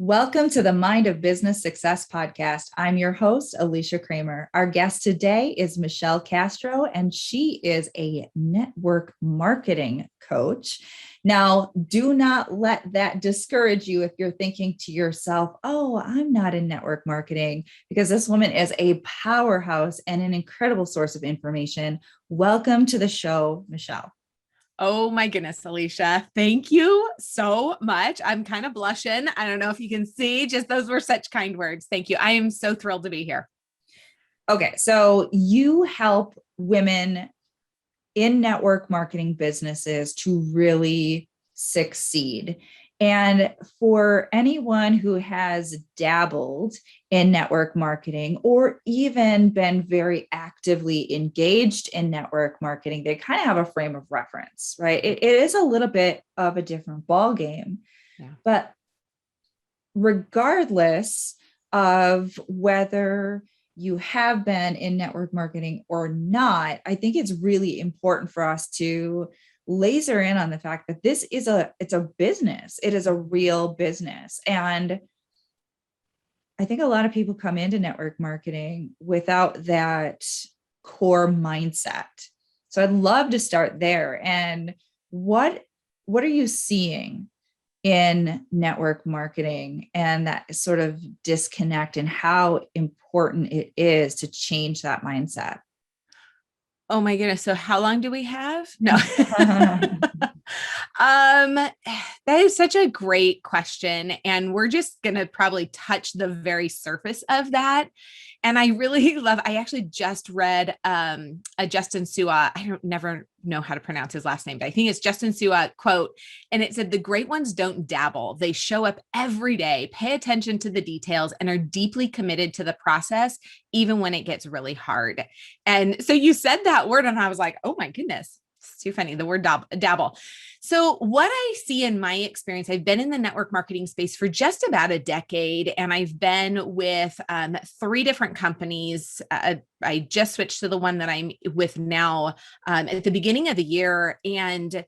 Welcome to the Mind of Business Success podcast. I'm your host, Alicia Cramer. Our guest today is Michelle Castro, and she is a network marketing coach. Now, do not let that discourage you if you're thinking to yourself, oh, I'm not in network marketing, because this woman is a powerhouse and an incredible source of information. Welcome to the show, Michelle. Oh my goodness, Alicia. Thank you so much. I'm kind of blushing. I don't know if you can see, just those were such kind words. Thank you. I am so thrilled to be here. Okay, so you help women in network marketing businesses to really succeed. And for anyone who has dabbled in network marketing or even been very actively engaged in network marketing, they kind of have a frame of reference, right? It is a little bit of a different ball game. Yeah. But regardless of whether you have been in network marketing or not, I think it's really important for us to laser in on the fact that it's a business. It is a real business. And I think a lot of people come into network marketing without that core mindset. So I'd love to start there. And what are you seeing in network marketing and that sort of disconnect, and how important it is to change that mindset? Oh my goodness. So how long do we have? No. That is such a great question. And we're just going to probably touch the very surface of that. And I really I actually just read a Justin Sua, never know how to pronounce his last name, but I think it's Justin Sua quote. And it said, the great ones don't dabble. They show up every day, pay attention to the details, and are deeply committed to the process, even when it gets really hard. And so you said that word and I was like, oh my goodness. It's too funny. The word dabble. So what I see in my experience, I've been in the network marketing space for just about a decade, and I've been with 3 different companies. I just switched to the one that I'm with now at the beginning of the year. And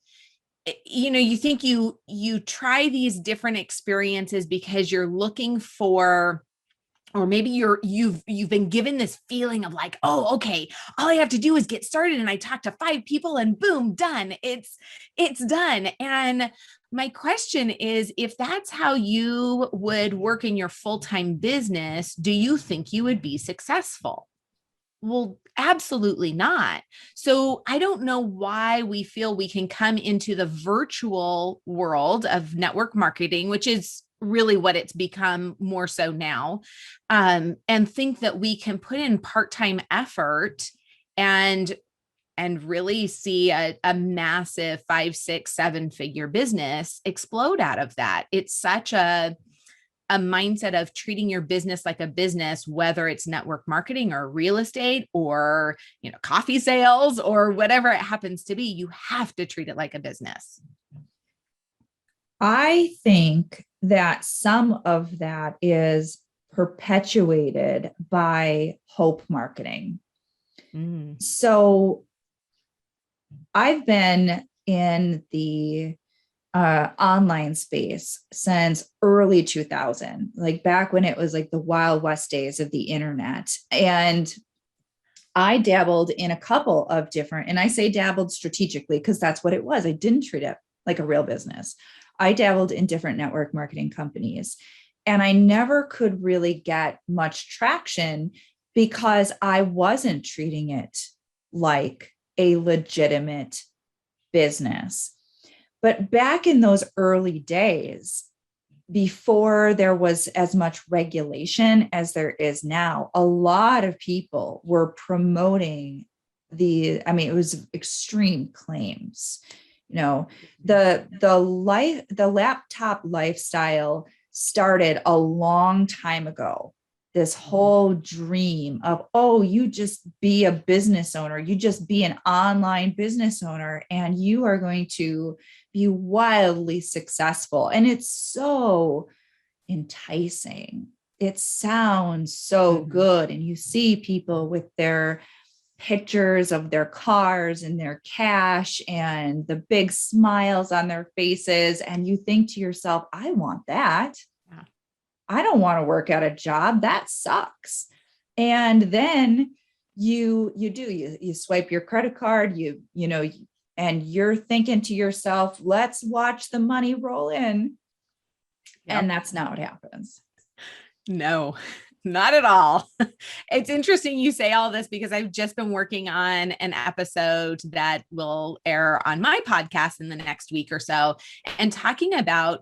you think you try these different experiences because you're looking for, or maybe you've been given this feeling of like, oh, okay, all I have to do is get started. And I talk to 5 people and boom, done. It's done. And my question is, if that's how you would work in your full-time business, do you think you would be successful? Well, absolutely not. So I don't know why we feel we can come into the virtual world of network marketing, which is really what it's become more so now, and think that we can put in part-time effort and really see a massive 5, 6, 7-figure business explode out of that. It's such a mindset of treating your business like a business, whether it's network marketing or real estate or, coffee sales or whatever it happens to be. You have to treat it like a business. I think that some of that is perpetuated by hope marketing. So I've been in the online space since early 2000, like back when it was like the Wild West days of the internet. And I dabbled in a couple of different, and I say dabbled strategically because that's what it was. I didn't treat it like a real business. I dabbled in different network marketing companies, and I never could really get much traction because I wasn't treating it like a legitimate business. But back in those early days, before there was as much regulation as there is now, a lot of people were promoting it was extreme claims. The laptop lifestyle started a long time ago. This whole dream of, oh, you just be a business owner, you just be an online business owner, and you are going to be wildly successful. And it's so enticing. It sounds so good. And you see people with their pictures of their cars and their cash and the big smiles on their faces. And you think to yourself, I want that. I don't want to work at a job. That sucks. And then you swipe your credit card, and you're thinking to yourself, let's watch the money roll in. Yep. And that's not what happens. No, not at all. It's interesting you say all this because I've just been working on an episode that will air on my podcast in the next week or so, and talking about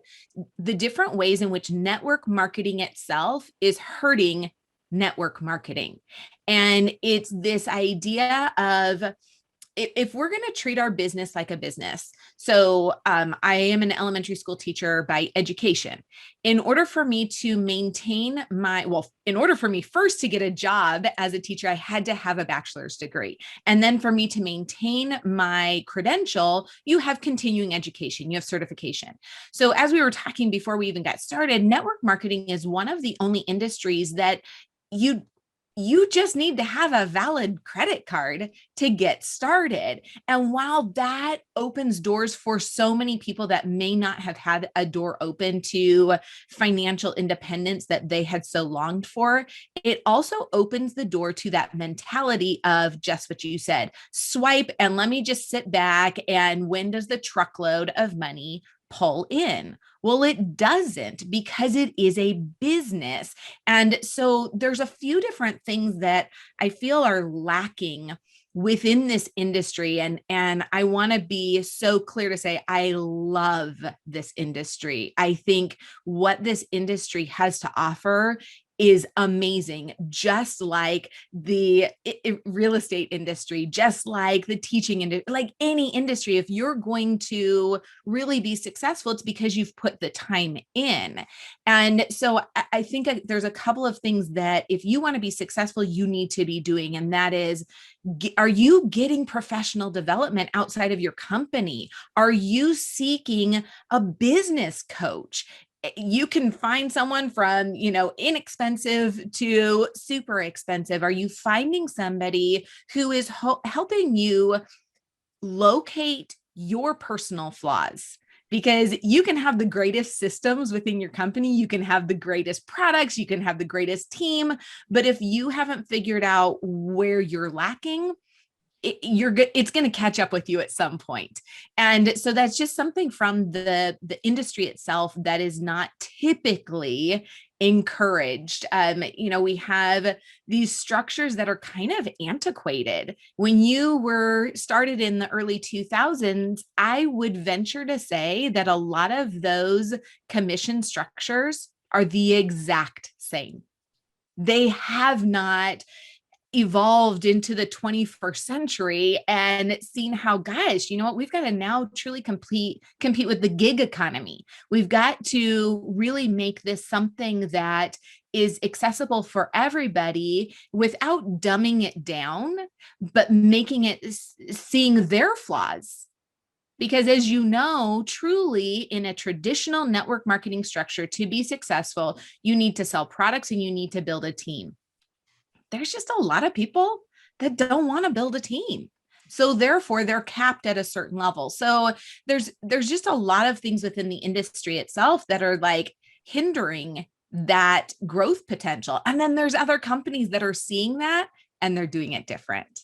the different ways in which network marketing itself is hurting network marketing. And it's this idea of, if we're going to treat our business like a business. So I am an elementary school teacher by education. In order for me to maintain in order for me first to get a job as a teacher, I had to have a bachelor's degree. And then for me to maintain my credential, you have continuing education, you have certification. So as we were talking before we even got started, network marketing is one of the only industries that you just need to have a valid credit card to get started. And while that opens doors for so many people that may not have had a door open to financial independence that they had so longed for, it also opens the door to that mentality of just what you said, swipe and let me just sit back. And when does the truckload of money pull in? Well, it doesn't, because it is a business. And so there's a few different things that I feel are lacking within this industry. And I want to be so clear to say, I love this industry. I think what this industry has to offer is amazing, just like the real estate industry, just like the teaching industry, like any industry. If you're going to really be successful, it's because you've put the time in. And so I think there's a couple of things that if you want to be successful, you need to be doing. And that is, are you getting professional development outside of your company? Are you seeking a business coach? You can find someone from, inexpensive to super expensive. Are you finding somebody who is helping you locate your personal flaws? Because you can have the greatest systems within your company, you can have the greatest products, you can have the greatest team, but if you haven't figured out where you're lacking, it's going to catch up with you at some point. And so that's just something from the industry itself that is not typically encouraged. We have these structures that are kind of antiquated. When you were started in the early 2000s, I would venture to say that a lot of those commission structures are the exact same. They have not evolved into the 21st century and seen how, guys, you know what, we've got to now truly compete with the gig economy. We've got to really make this something that is accessible for everybody without dumbing it down, but making it seeing their flaws. Because as you know, truly in a traditional network marketing structure, to be successful, you need to sell products and you need to build a team. There's just a lot of people that don't want to build a team. So therefore they're capped at a certain level. So there's just a lot of things within the industry itself that are like hindering that growth potential. And then there's other companies that are seeing that and they're doing it different.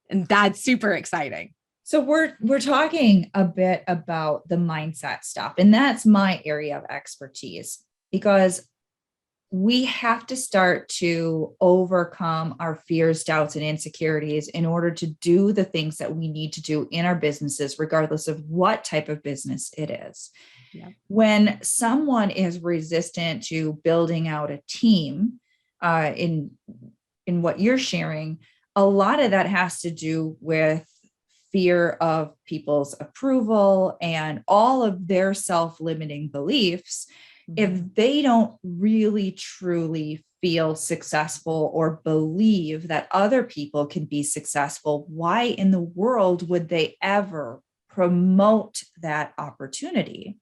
And that's super exciting. So we're talking a bit about the mindset stuff, and that's my area of expertise, because we have to start to overcome our fears, doubts, and insecurities in order to do the things that we need to do in our businesses, regardless of what type of business it is. Yeah. When someone is resistant to building out a team, in what you're sharing, a lot of that has to do with fear of people's approval and all of their self-limiting beliefs. If they don't really truly feel successful or believe that other people can be successful, why in the world would they ever promote that opportunity?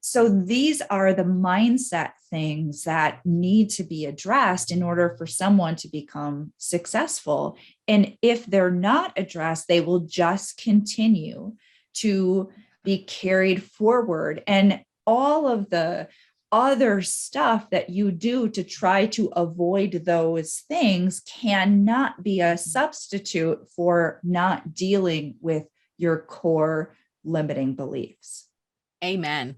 So these are the mindset things that need to be addressed in order for someone to become successful. And if they're not addressed, they will just continue to be carried forward. And all of the other stuff that you do to try to avoid those things cannot be a substitute for not dealing with your core limiting beliefs. Amen.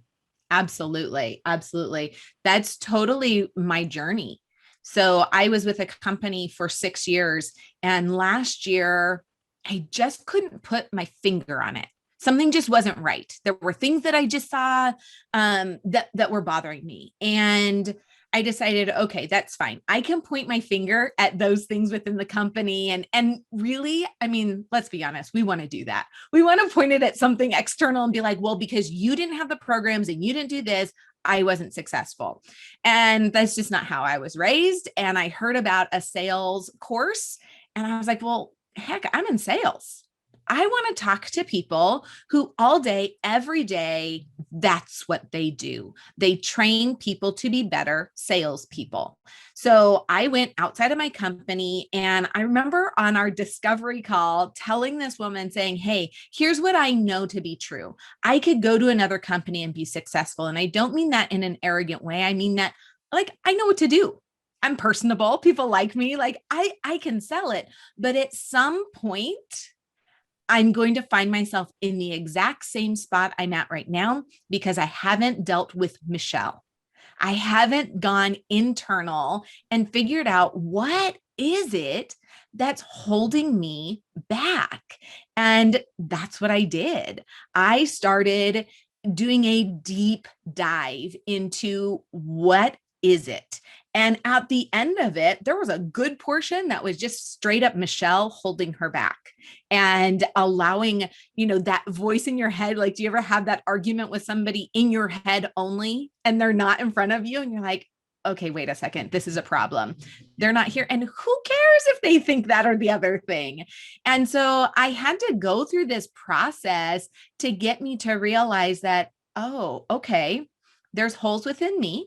Absolutely. Absolutely. That's totally my journey. So I was with a company for 6 years, and last year I just couldn't put my finger on it. Something just wasn't right. There were things that I just saw that were bothering me. And I decided, okay, that's fine. I can point my finger at those things within the company. And really, I mean, let's be honest, we want to do that. We want to point it at something external and be like, well, because you didn't have the programs and you didn't do this, I wasn't successful. And that's just not how I was raised. And I heard about a sales course and I was like, well, heck, I'm in sales. I want to talk to people who all day, every day, that's what they do. They train people to be better salespeople. So I went outside of my company, and I remember on our discovery call telling this woman saying, hey, here's what I know to be true. I could go to another company and be successful. And I don't mean that in an arrogant way. I mean that, like, I know what to do. I'm personable. People like me. Like I can sell it. But at some point, I'm going to find myself in the exact same spot I'm at right now because I haven't dealt with Michelle. I haven't gone internal and figured out what is it that's holding me back. And that's what I did. I started doing a deep dive into what is it. And at the end of it, there was a good portion that was just straight up Michelle holding her back and allowing, that voice in your head. Like, do you ever have that argument with somebody in your head only and they're not in front of you? And you're like, okay, wait a second, this is a problem. They're not here. And who cares if they think that or the other thing? And so I had to go through this process to get me to realize that, oh, okay, there's holes within me,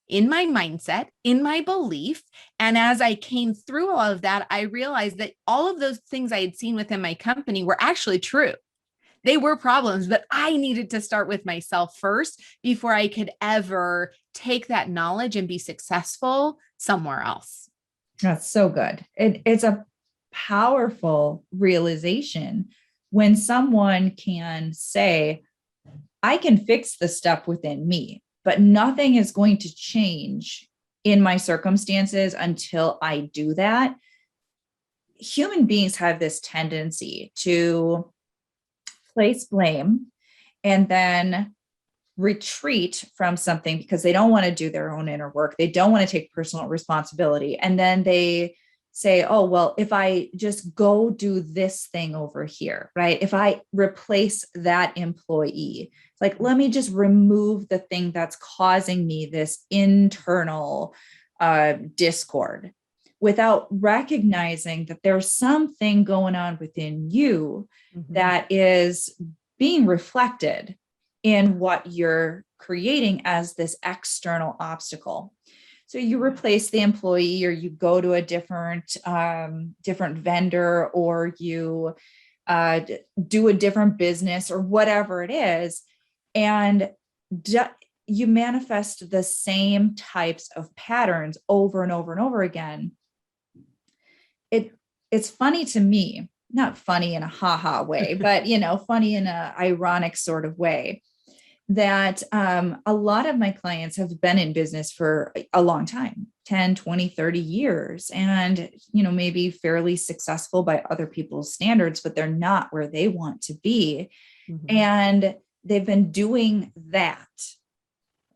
in my mindset, in my belief. And as I came through all of that, I realized that all of those things I had seen within my company were actually true. They were problems, but I needed to start with myself first before I could ever take that knowledge and be successful somewhere else. That's so good. It's a powerful realization when someone can say, I can fix the stuff within me, but nothing is going to change in my circumstances until I do that. Human beings have this tendency to place blame and then retreat from something because they don't want to do their own inner work. They don't want to take personal responsibility. And then they say, oh, well, if I just go do this thing over here, right? If I replace that employee, it's like, let me just remove the thing that's causing me this internal discord, without recognizing that there's something going on within you that is being reflected in what you're creating as this external obstacle. So you replace the employee, or you go to a different vendor, or you do a different business, or whatever it is, and you manifest the same types of patterns over and over and over again. It's funny to me, not funny in a ha-ha way, but funny in a ironic sort of way, that a lot of my clients have been in business for a long time, 10, 20, 30 years, and, maybe fairly successful by other people's standards, but they're not where they want to be. And they've been doing that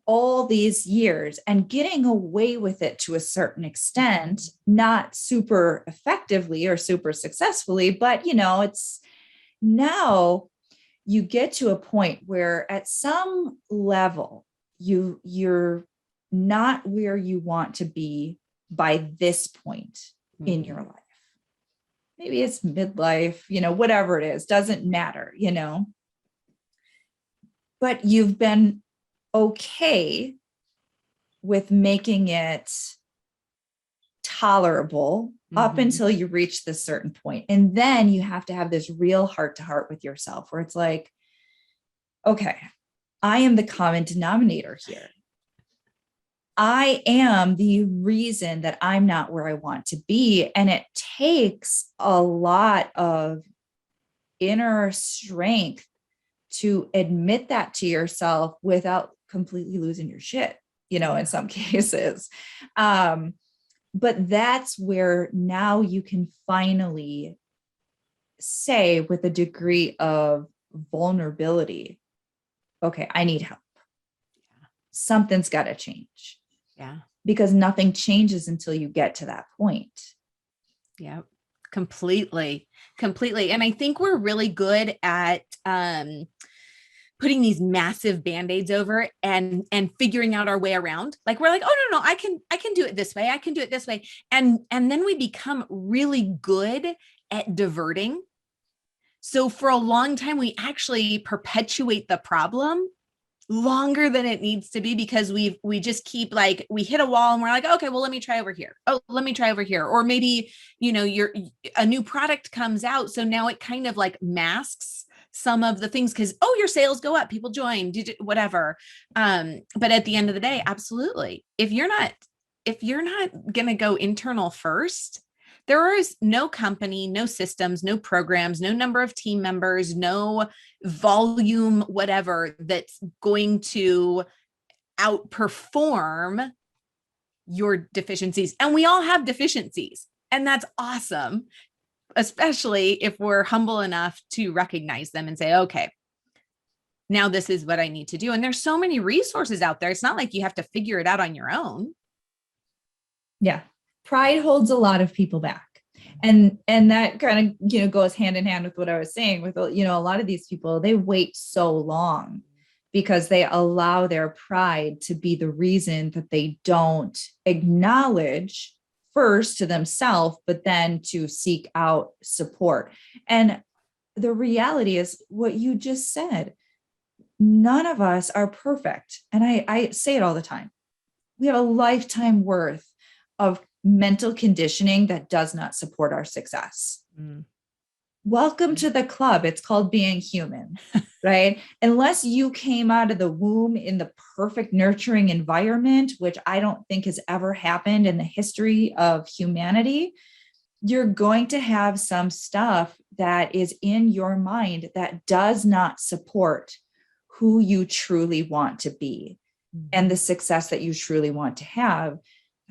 all these years and getting away with it to a certain extent, not super effectively or super successfully, but, it's now you get to a point where at some level you're not where you want to be by this point in your life. Maybe it's midlife, whatever it is, doesn't matter, but you've been okay with making it tolerable up until you reach this certain point. And then you have to have this real heart to heart with yourself where it's like, okay, I am the common denominator here. I am the reason that I'm not where I want to be. And it takes a lot of inner strength to admit that to yourself without completely losing your shit, in some cases. But that's where now you can finally say with a degree of vulnerability, okay, I need help. Something's got to change. Yeah. Because nothing changes until you get to that point. Yeah, completely. And I think we're really good at putting these massive band-aids over it and figuring out our way around. Like we're like, oh no, I can do it this way. I can do it this way. And then we become really good at diverting. So for a long time, we actually perpetuate the problem longer than it needs to be, because we just keep like, we hit a wall and we're like, okay, well, let me try over here. Oh, let me try over here. Or maybe, a new product comes out. So now it kind of like masks some of the things because, oh, your sales go up, people join, whatever. But at the end of the day, absolutely. If you're not going to go internal first, there is no company, no systems, no programs, no number of team members, no volume, whatever, that's going to outperform your deficiencies. And we all have deficiencies, and that's awesome, especially if we're humble enough to recognize them and say, okay, now this is what I need to do. And there's so many resources out there. It's not like you have to figure it out on your own. Yeah. Pride holds a lot of people back. And that kind of, goes hand in hand with what I was saying with, a lot of these people, they wait so long because they allow their pride to be the reason that they don't acknowledge first to themselves, but then to seek out support. And the reality is what you just said. None of us are perfect. And I say it all the time. We have a lifetime worth of mental conditioning that does not support our success. Welcome to the club. It's called being human, right? Unless you came out of the womb in the perfect nurturing environment, which I don't think has ever happened in the history of humanity, you're going to have some stuff that is in your mind that does not support who you truly want to be and the success that you truly want to have.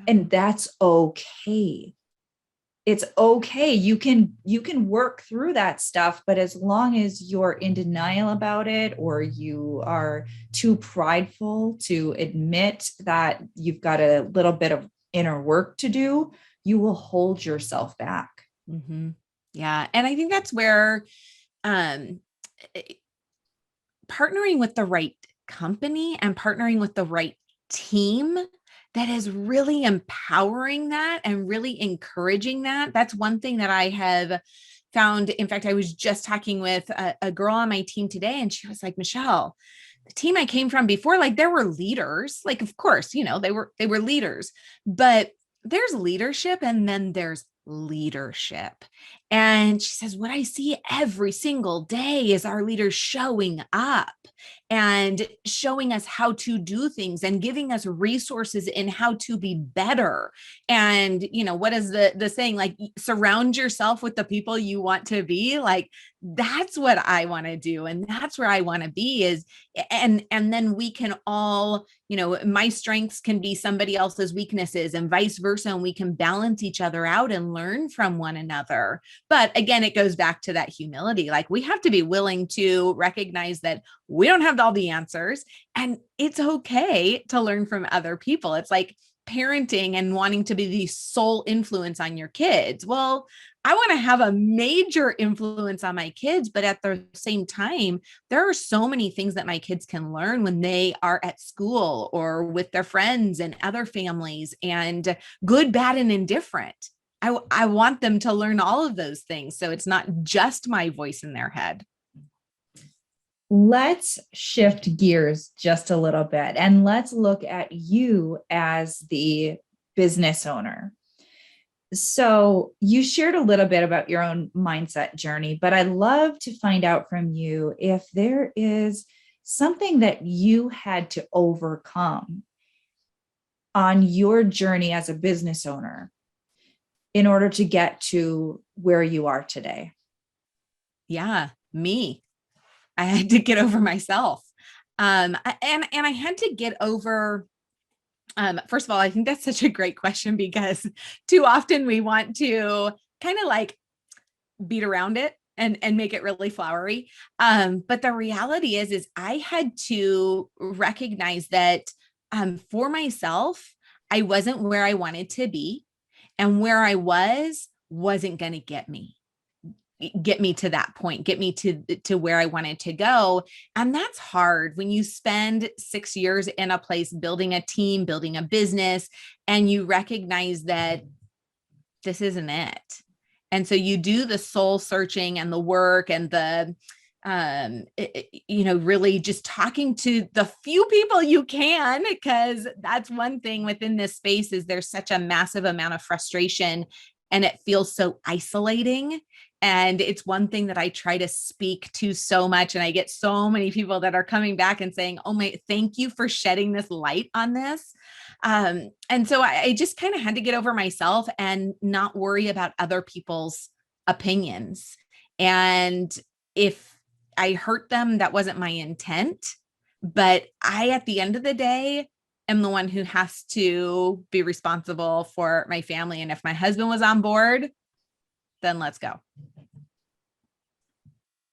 And that's okay. It's okay. You can work through that stuff, but as long as you're in denial about it, or you are too prideful to admit that you've got a little bit of inner work to do, you will hold yourself back. Mm-hmm. Yeah. And I think that's where partnering with the right company and partnering with the right team that is really empowering that and really encouraging that. That's one thing that I have found. In fact, I was just talking with a girl on my team today, and she was like, Michelle, the team I came from before, like there were leaders, like, of course, they were leaders, but there's leadership and then there's leadership. And she says, what I see every single day is our leaders showing up and showing us how to do things and giving us resources in how to be better. And, what is the saying, like, surround yourself with the people you want to be. Like, that's what I want to do. And that's where I want to be is, and then we can all, my strengths can be somebody else's weaknesses and vice versa. And we can balance each other out and learn from one another. But again, it goes back to that humility. Like, we have to be willing to recognize that we don't have all the answers, and it's okay to learn from other people. It's like parenting and wanting to be the sole influence on your kids. Well, I want to have a major influence on my kids, but at the same time, there are so many things that my kids can learn when they are at school or with their friends and other families, and good, bad, and indifferent. I want them to learn all of those things. So it's not just my voice in their head. Let's shift gears just a little bit and let's look at you as the business owner. So you shared a little bit about your own mindset journey, but I'd love to find out from you if there is something that you had to overcome on your journey as a business owner in order to get to where you are today? Yeah, me. I had to get over myself. And I had to get over, first of all, I think that's such a great question, because too often we want to kind of like beat around it and make it really flowery. But the reality is I had to recognize that for myself, I wasn't where I wanted to be, and where I wasn't going to get me to that point, get me to where I wanted to go. And that's hard when you spend 6 years in a place building a team, building a business, and you recognize that this isn't it. And so you do the soul searching and the work and the really just talking to the few people you can, because that's one thing within this space is there's such a massive amount of frustration and it feels so isolating. And it's one thing that I try to speak to so much. And I get so many people that are coming back and saying, oh my, thank you for shedding this light on this. And so I just kind of had to get over myself and not worry about other people's opinions. And if I hurt them, that wasn't my intent. But I, at the end of the day, am the one who has to be responsible for my family. And if my husband was on board, then let's go.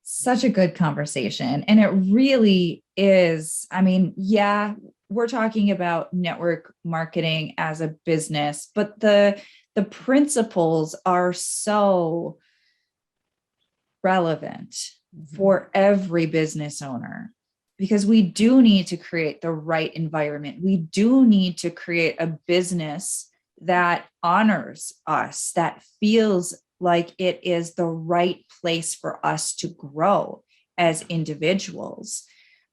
Such a good conversation. And it really is. I mean, yeah, we're talking about network marketing as a business, but the principles are so relevant for every business owner, because we do need to create the right environment. We do need to create a business that honors us, that feels like it is the right place for us to grow as individuals.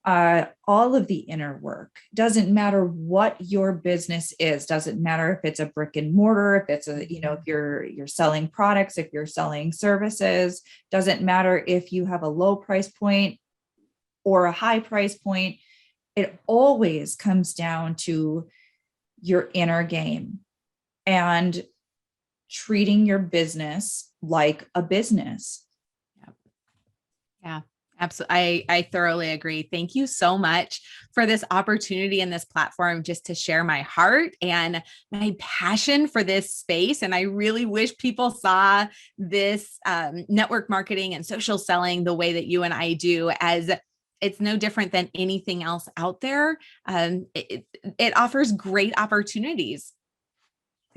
All of the inner work, doesn't matter what your business is, doesn't matter if it's a brick and mortar, if it's if you're selling products, if you're selling services, doesn't matter if you have a low price point or a high price point. It always comes down to your inner game and treating your business like a business. Yeah, absolutely. I thoroughly agree. Thank you so much for this opportunity and this platform just to share my heart and my passion for this space. And I really wish people saw this network marketing and social selling the way that you and I do, as it's no different than anything else out there. It offers great opportunities.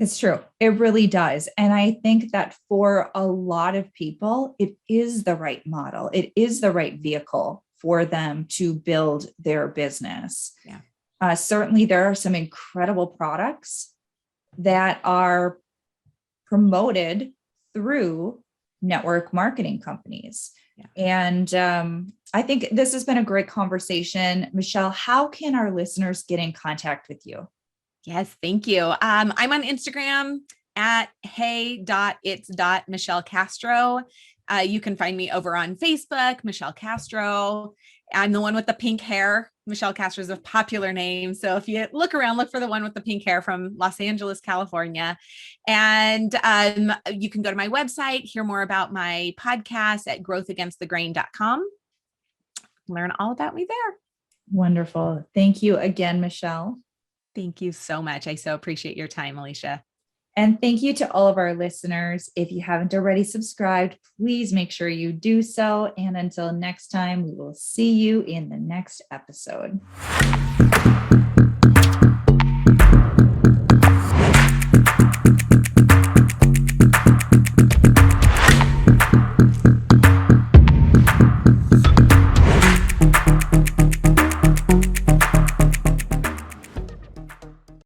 It's true. It really does. And I think that for a lot of people, it is the right model. It is the right vehicle for them to build their business. Yeah. Certainly, there are some incredible products that are promoted through network marketing companies. Yeah. And I think this has been a great conversation. Michelle, how can our listeners get in contact with you? Yes, thank you. I'm on Instagram at hey.its.Michelle Castro. You can find me over on Facebook, Michelle Castro. I'm the one with the pink hair. Michelle Castro is a popular name. So if you look around, look for the one with the pink hair from Los Angeles, California. And you can go to my website, hear more about my podcast at growthagainstthegrain.com. Learn all about me there. Wonderful. Thank you again, Michelle. Thank you so much. I so appreciate your time, Alicia. And thank you to all of our listeners. If you haven't already subscribed, please make sure you do so. And until next time, we will see you in the next episode.